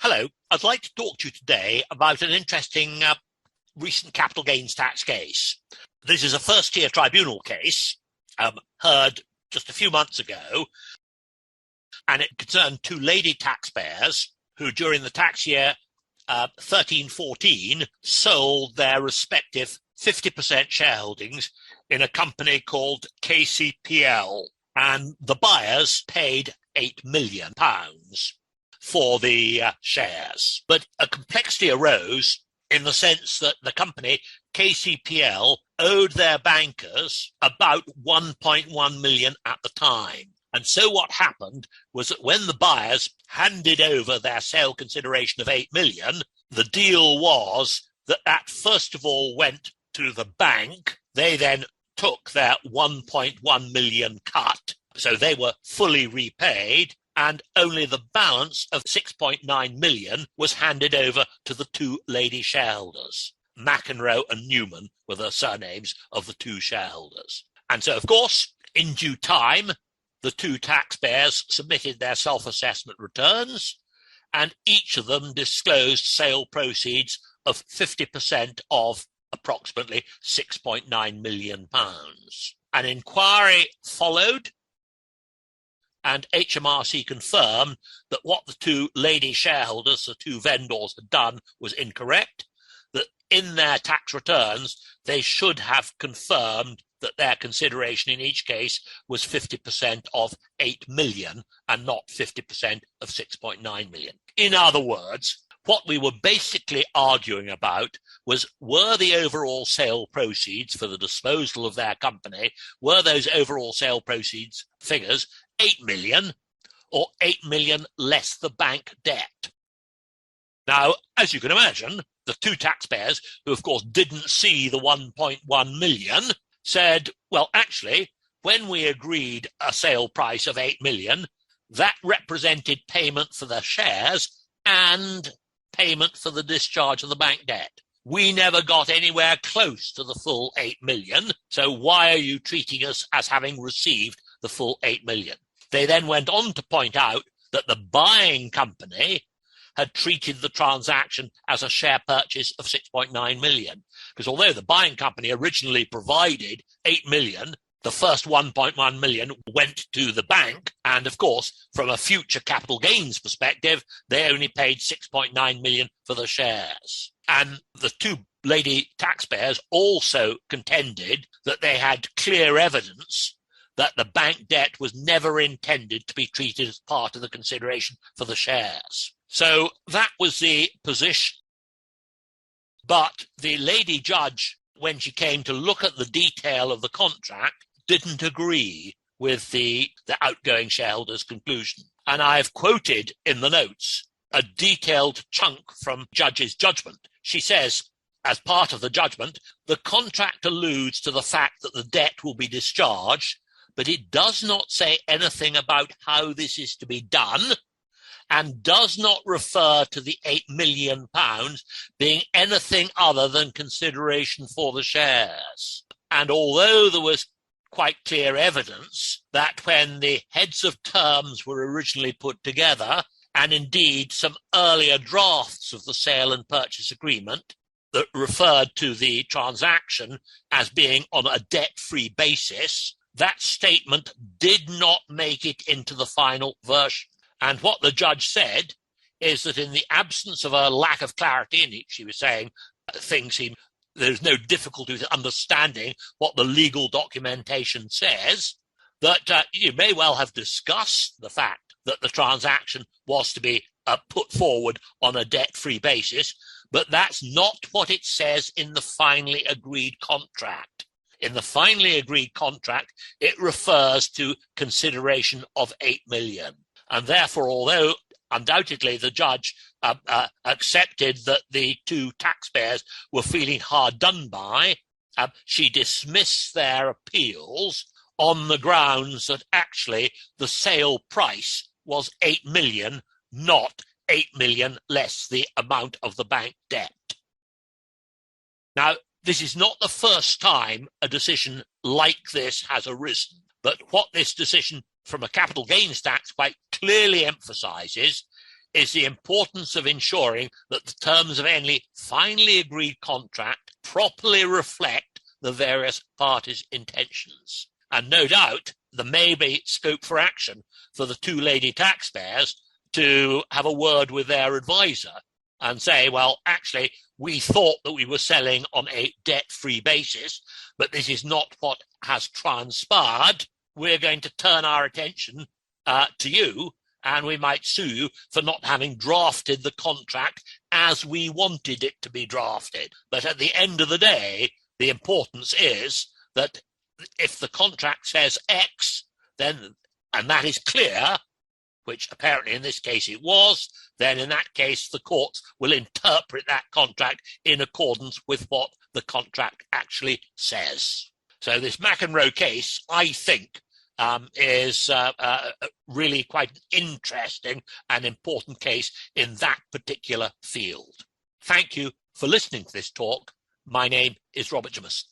Hello, I'd like to talk to you today about an interesting recent capital gains tax case. This is a first-tier tribunal case heard just a few months ago, and it concerned two lady taxpayers who during the tax year 13-14 sold their respective 50% shareholdings in a company called KCPL, and the buyers paid £8 million for the shares. But a complexity arose in the sense that the company, KCPL, owed their bankers about 1.1 million at the time. And so what happened was that when the buyers handed over their sale consideration of 8 million, the deal was that first of all went to the bank. They then took their 1.1 million cut, so they were fully repaid, and only the balance of 6.9 million was handed over to the two lady shareholders. McEnroe and Newman were the surnames of the two shareholders. And so, of course, in due time, the two taxpayers submitted their self-assessment returns, and each of them disclosed sale proceeds of 50% of approximately £6.9 million. An inquiry followed, and HMRC confirmed that what the two lady shareholders, the two vendors, had done was incorrect, that in their tax returns they should have confirmed that their consideration in each case was 50% of 8 million and not 50% of 6.9 million. In other words, what we were basically arguing about was, were the overall sale proceeds for the disposal of their company, were those overall sale proceeds figures 8 million or 8 million less the bank debt? Now, as you can imagine, the two taxpayers, who of course didn't see the 1.1 million, said, well, actually, when we agreed a sale price of 8 million, that represented payment for the shares and payment for the discharge of the bank debt. We never got anywhere close to the full 8 million, so why are you treating us as having received the full 8 million? They then went on to point out that the buying company had treated the transaction as a share purchase of 6.9 million, because although the buying company originally provided 8 million, the first 1.1 million went to the bank, and of course, from a future capital gains perspective, they only paid 6.9 million for the shares. And the two lady taxpayers also contended that they had clear evidence that the bank debt was never intended to be treated as part of the consideration for the shares. So that was the position. But the lady judge, when she came to look at the detail of the contract, didn't agree with the outgoing shareholders' conclusion. And I've quoted in the notes a detailed chunk from judge's judgment. She says, as part of the judgment, the contract alludes to the fact that the debt will be discharged, but it does not say anything about how this is to be done, and does not refer to the £8 million being anything other than consideration for the shares. And although there was quite clear evidence that when the heads of terms were originally put together, and indeed some earlier drafts of the sale and purchase agreement that referred to the transaction as being on a debt-free basis, that statement did not make it into the final version. And what the judge said is that in the absence of a lack of clarity, and she was saying there's no difficulty with understanding what the legal documentation says, that you may well have discussed the fact that the transaction was to be put forward on a debt-free basis, but that's not what it says in the finally agreed contract. In the finally agreed contract, it refers to consideration of 8 million. And therefore, although undoubtedly the judge accepted that the two taxpayers were feeling hard done by, she dismissed their appeals on the grounds that actually the sale price was 8 million, not 8 million less the amount of the bank debt. Now, this is not the first time a decision like this has arisen, but what this decision from a capital gains tax quite clearly emphasises is the importance of ensuring that the terms of any finally agreed contract properly reflect the various parties' intentions. And no doubt there may be scope for action for the two lady taxpayers to have a word with their advisor and say, well, actually, we thought that we were selling on a debt-free basis, but this is not what has transpired. We're going to turn our attention to you, and we might sue you for not having drafted the contract as we wanted it to be drafted. But at the end of the day, the importance is that if the contract says X, then, and that is clear, which apparently in this case it was, then in that case the courts will interpret that contract in accordance with what the contract actually says. So this McEnroe case, I think, is really quite an interesting and important case in that particular field. Thank you for listening to this talk. My name is Robert Jimmerson.